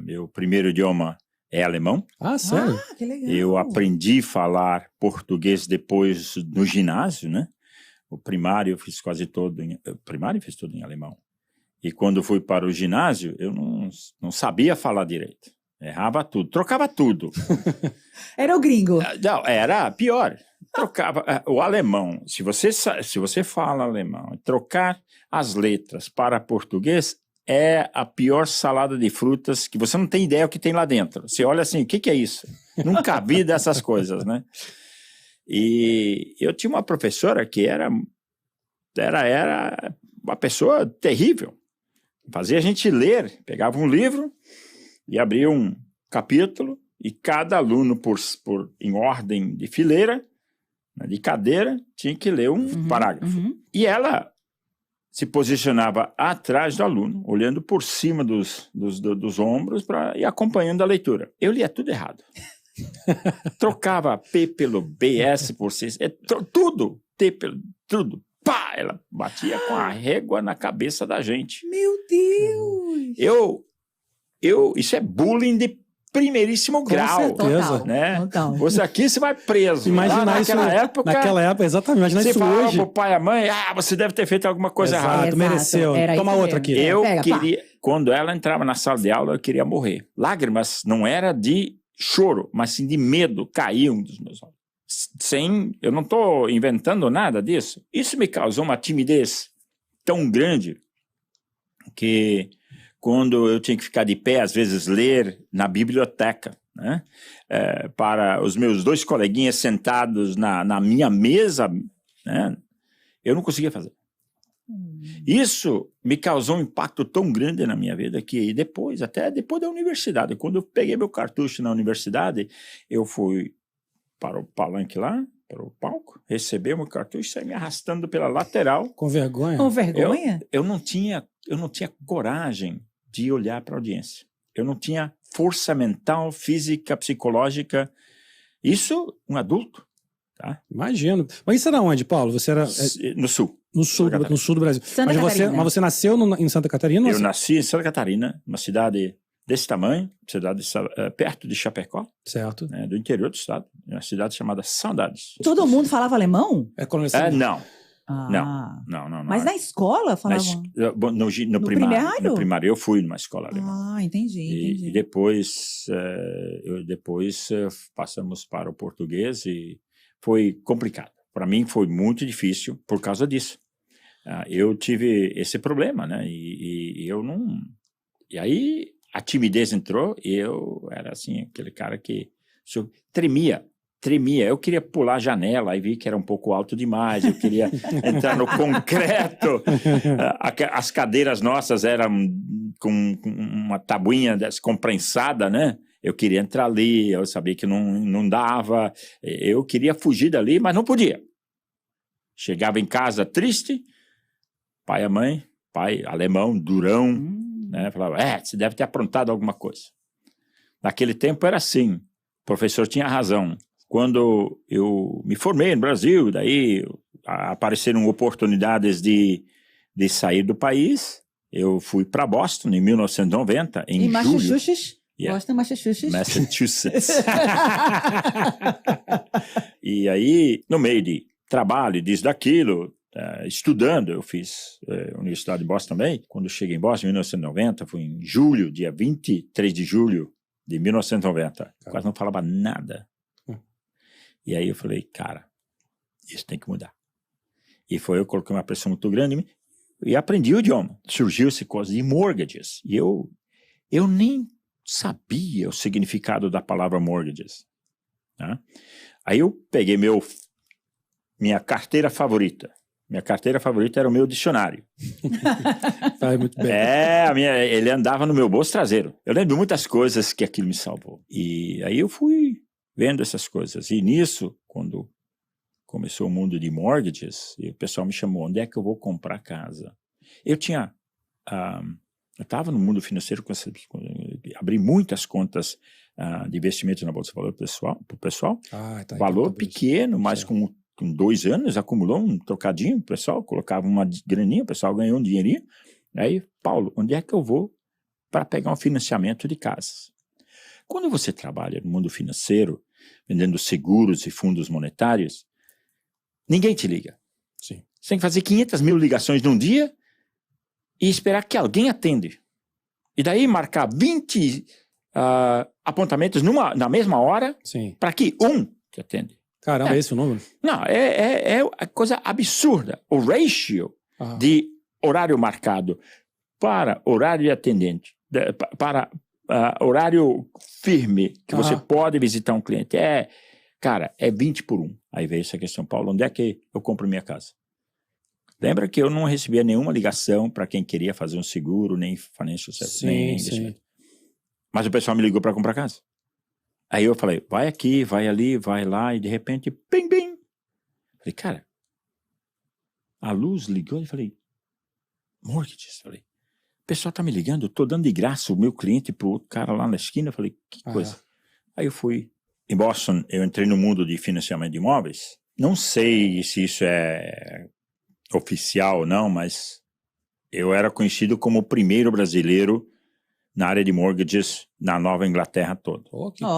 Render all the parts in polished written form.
Meu primeiro idioma é alemão. Ah, sério? Ah, que legal. Eu aprendi a falar português depois no ginásio, né? O primário eu fiz quase todo em alemão. E quando fui para o ginásio, eu não sabia falar direito. Errava tudo, trocava tudo. Era o gringo. Não, era pior. Trocava o alemão. Se você fala alemão, trocar as letras para português é a pior salada de frutas que você não tem ideia o que tem lá dentro. Você olha assim, o que é isso? Nunca vi dessas coisas, né? E eu tinha uma professora que era uma pessoa terrível. Fazia a gente ler, pegava um livro e abria um capítulo e cada aluno, em ordem de fileira, de cadeira, tinha que ler um parágrafo. E ela se posicionava atrás do aluno, olhando por cima dos ombros e acompanhando a leitura. Eu lia tudo errado. Trocava P pelo B, S por C, tudo, T pelo tudo. Pá! Ela batia com a régua na cabeça da gente. Meu Deus! Isso é bullying de primeiríssimo grau. certeza. Né? Total. Você aqui, você vai preso. Imaginar isso naquela época, exatamente. Imaginar você isso falava hoje. pro pai e a mãe, você deve ter feito alguma coisa errada. Exato, mereceu. Era Toma isso outra mesmo. aqui. Quando ela entrava na sala de aula, eu queria morrer. Lágrimas não era de choro, mas sim de medo, caíam dos meus olhos. Eu não estou inventando nada disso. Isso me causou uma timidez tão grande que quando eu tinha que ficar de pé, às vezes ler na biblioteca, né? Para os meus dois coleguinhas sentados na minha mesa, né? Eu não conseguia fazer. Isso me causou um impacto tão grande na minha vida que até depois da universidade, quando eu peguei meu cartucho na universidade, eu fui para o palanque lá, para o palco, receber meu cartucho e sair me arrastando pela lateral. Com vergonha? Com vergonha? Eu não tinha coragem de olhar para a audiência. Eu não tinha força mental, física, psicológica. Isso, um adulto. Tá? Imagino. Mas isso era onde, Paulo? Você era... No sul. No sul do Brasil. Santa Catarina. Mas você nasceu em Santa Catarina? Eu nasci em Santa Catarina, uma cidade desse tamanho, perto de Chapecó, certo. Né, do interior do estado, uma cidade chamada Saudades. Todo mundo falava alemão? Não. Ah. Não. Mas na escola falavam? No primário? No primário. Eu fui numa escola alemã. Ah, entendi. E depois passamos para o português e foi complicado. Para mim foi muito difícil por causa disso. Eu tive esse problema, né? E eu não... E aí a timidez entrou e eu era assim, aquele cara que tremia. Eu queria pular a janela, aí vi que era um pouco alto demais, eu queria entrar no concreto. As cadeiras nossas eram com uma tabuinha comprensada, né? Eu queria entrar ali, eu sabia que não dava, eu queria fugir dali, mas não podia. Chegava em casa triste, pai e mãe, pai alemão, durão, né? Falava, você deve ter aprontado alguma coisa. Naquele tempo era assim, o professor tinha razão. Quando eu me formei no Brasil, daí apareceram oportunidades de sair do país, eu fui para Boston em 1990, em julho. Massachusetts? Yeah. Boston, Massachusetts. E aí, no meio de trabalho, disso, daquilo, estudando, eu fiz Universidade de Boston também. Quando eu cheguei em Boston em 1990, foi em julho, dia 23 de julho de 1990. Quase não falava nada. E aí eu falei, cara, isso tem que mudar. E eu coloquei uma pressão muito grande em mim e aprendi o idioma. Surgiu esse coisa de mortgages. E eu nem sabia o significado da palavra mortgages. Tá? Aí eu peguei minha carteira favorita. Minha carteira favorita era o meu dicionário. Muito bem. Ele andava no meu bolso traseiro. Eu lembro muitas coisas que aquilo me salvou. E aí eu fui vendo essas coisas. E nisso, quando começou o mundo de mortgages, e o pessoal me chamou, onde é que eu vou comprar casa? Eu estava no mundo financeiro, abri muitas contas de investimento na Bolsa de Valor para o pessoal. Valor pequeno, mas com 2 anos acumulou um trocadinho, o pessoal colocava uma graninha, o pessoal ganhou um dinheirinho. Aí, Paulo, onde é que eu vou para pegar um financiamento de casas. Quando você trabalha no mundo financeiro, vendendo seguros e fundos monetários, ninguém te liga. Sim. Você tem que fazer 500 mil ligações num dia e esperar que alguém atende. E daí marcar 20 apontamentos na mesma hora para que um te atende. Caramba, é esse o número? Não, é coisa absurda. O ratio de horário marcado para horário de atendente, para horário firme que você pode visitar um cliente, cara, é 20 por 1. Aí veio essa questão, Paulo, onde é que eu compro minha casa? Lembra que eu não recebia nenhuma ligação para quem queria fazer um seguro, nem financial service, nem investimento. Mas o pessoal me ligou para comprar casa. Aí eu falei, vai aqui, vai ali, vai lá, e de repente, pim, pim. Falei, cara, a luz ligou, e falei, mortgages, falei, o pessoal tá me ligando, eu tô dando de graça o meu cliente pro outro cara lá na esquina. Eu falei, que coisa. Aí eu fui em Boston, eu entrei no mundo de financiamento de imóveis. Não sei se isso é oficial ou não, mas eu era conhecido como o primeiro brasileiro na área de mortgages na Nova Inglaterra toda.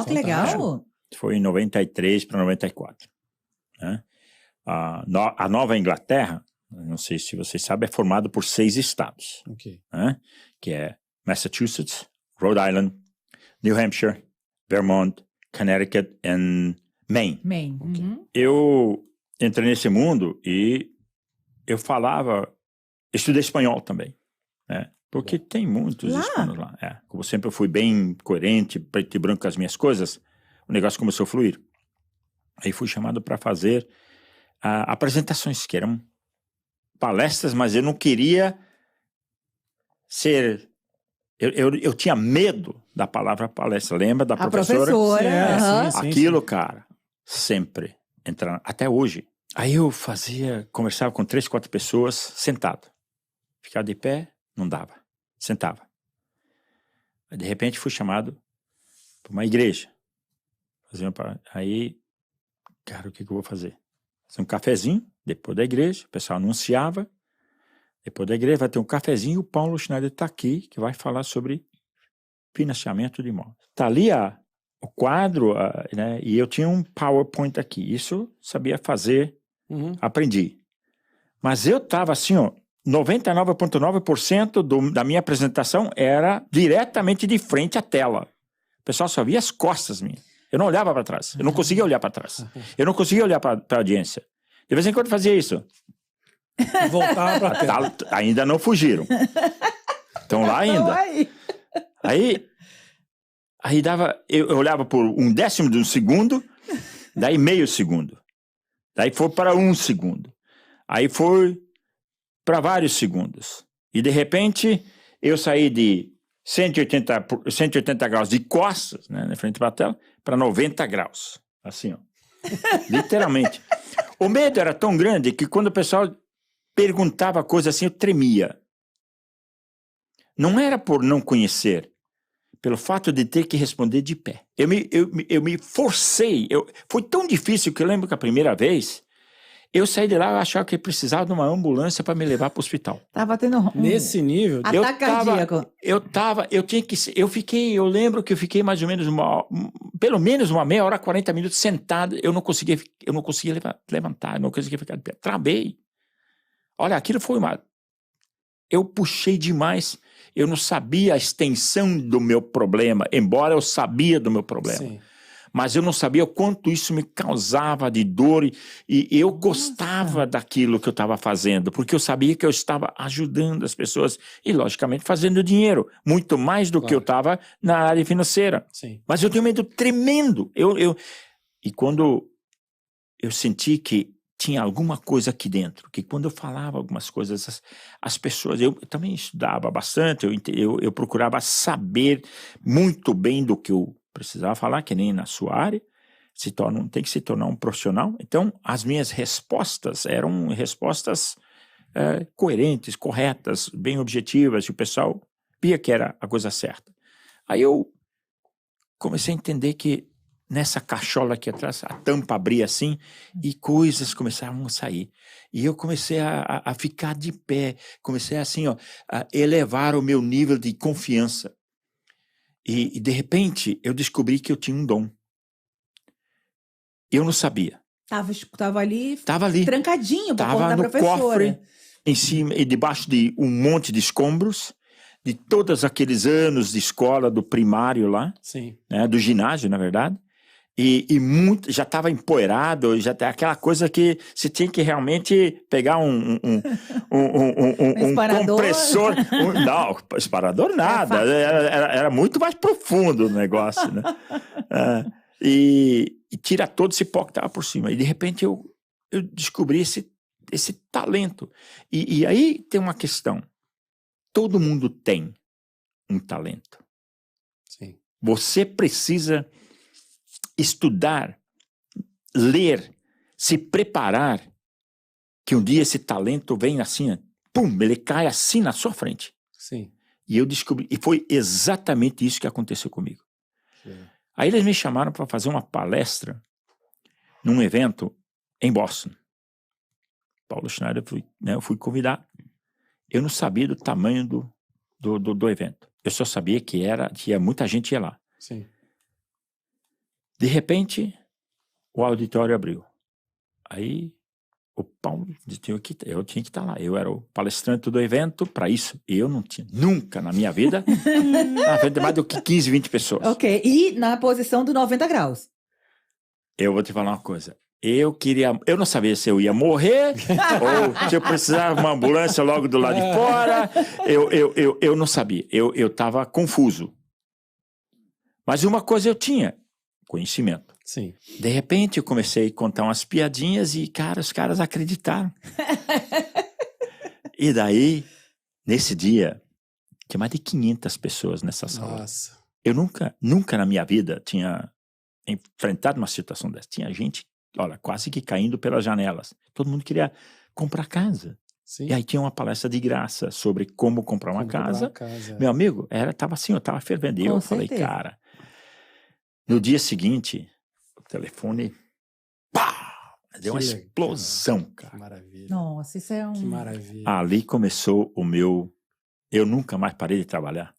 Que legal! Foi em 93 para 94. Né? A Nova Inglaterra, não sei se vocês sabem, é formada por 6 estados. Né? Que é Massachusetts, Rhode Island, New Hampshire, Vermont, Connecticut e Maine. Eu entrei nesse mundo e eu estudei espanhol também, né? Porque tem muitos hispanos lá. Como sempre eu fui bem coerente, preto e branco com as minhas coisas, o negócio começou a fluir. Aí fui chamado para fazer apresentações, que eram palestras, mas eu não queria ser... Eu tinha medo da palavra palestra. Lembra da professora? Sim. Aquilo, cara, sempre entrando, até hoje. Aí eu conversava com 3, 4 pessoas sentado. Ficava de pé, não dava. Sentava. Aí, de repente, fui chamado para uma igreja. Aí, cara, o que eu vou fazer? Fazer um cafezinho, depois da igreja, o pessoal anunciava. Depois da igreja vai ter um cafezinho e o Paulo Schneider está aqui, que vai falar sobre financiamento de imóveis. Está ali o quadro, né, e eu tinha um PowerPoint aqui. Isso sabia fazer, aprendi. Mas eu estava assim, 99,9% da minha apresentação era diretamente de frente à tela. O pessoal só via as costas minhas. Eu não olhava para trás. Eu não conseguia olhar para trás. Eu não conseguia olhar para a audiência. De vez em quando fazia isso. Voltava para a tela. Ainda não fugiram. Estão lá ainda. Aí eu olhava por 1/10 de um segundo, daí meio segundo. Daí foi para 1 segundo. Aí foi para vários segundos. E de repente eu saí de 180 graus de costas, né, na frente da tela, para 90 graus. Assim, ó. Literalmente. O medo era tão grande que quando o pessoal perguntava coisa assim, eu tremia. Não era por não conhecer, pelo fato de ter que responder de pé. Eu me forcei. Foi tão difícil que eu lembro que a primeira vez, eu saí de lá e achava que precisava de uma ambulância para me levar para o hospital. Tava tendo nesse nível? Ataque cardíaco. Eu lembro que eu fiquei mais ou menos pelo menos uma meia hora, 40 minutos sentado. Eu não conseguia levantar, eu não conseguia ficar de pé. Travei. Olha, aquilo foi eu puxei demais. Eu não sabia a extensão do meu problema, embora eu sabia do meu problema. Sim. Mas eu não sabia o quanto isso me causava de dor e eu gostava daquilo que eu estava fazendo, porque eu sabia que eu estava ajudando as pessoas e, logicamente, fazendo dinheiro, muito mais do que eu estava na área financeira. Sim. Mas eu tenho medo tremendo. E quando eu senti que tinha alguma coisa aqui dentro, que quando eu falava algumas coisas, as pessoas... Eu também estudava bastante, eu procurava saber muito bem do que eu precisava falar, que nem na sua área, tem que se tornar um profissional. Então, as minhas respostas eram respostas coerentes, corretas, bem objetivas, e o pessoal via que era a coisa certa. Aí eu comecei a entender que nessa cachola aqui atrás, a tampa abria assim e coisas começaram a sair. E eu comecei a ficar de pé, comecei assim, ó, a elevar o meu nível de confiança. E de repente eu descobri que eu tinha um dom. Eu não sabia. Tava ali, Tava ali. trancadinho por conta Tava da no professora. cofre, em cima e debaixo de um monte de escombros, de todos aqueles anos de escola, do primário lá, Sim. né, do ginásio, na verdade. E muito, já estava empoeirado, já tem aquela coisa que você tinha que realmente pegar um Disparador. compressor. Não, disparador nada. Era muito mais profundo o negócio, né? E tira todo esse pó que estava por cima. E de repente eu descobri esse talento. E aí tem uma questão. Todo mundo tem um talento. Sim. Você precisa estudar, ler, se preparar, que um dia esse talento vem assim, pum, ele cai assim na sua frente. Sim. E eu descobri, e foi exatamente isso que aconteceu comigo. Sim. Aí eles me chamaram para fazer uma palestra num evento em Boston. Paulo Schneider, eu fui convidado. Eu não sabia do tamanho do evento. Eu só sabia que muita gente ia lá. Sim. De repente, o auditório abriu. Aí, o Paulo, eu tinha que estar lá. Eu era o palestrante do evento para isso. E eu não tinha nunca na minha vida na frente de mais do que 15, 20 pessoas. Ok, e na posição do 90 graus. Eu vou te falar uma coisa. Eu não sabia se eu ia morrer ou se eu precisava de uma ambulância logo do lado de fora. Eu não sabia. Eu estava confuso. Mas uma coisa eu tinha. Conhecimento. Sim. De repente eu comecei a contar umas piadinhas e, cara, os caras acreditaram. E daí, nesse dia, tinha mais de 500 pessoas nessa sala. Nossa. Eu nunca na minha vida tinha enfrentado uma situação dessa. Tinha gente, olha, quase que caindo pelas janelas. Todo mundo queria comprar casa. Sim. E aí tinha uma palestra de graça sobre como comprar uma casa. Meu amigo, tava assim, eu tava fervendo. E eu falei, cara... No dia seguinte, o telefone, pá, deu uma explosão, cara. Que maravilha. Nossa, isso é um... Que maravilha. Ali começou eu nunca mais parei de trabalhar.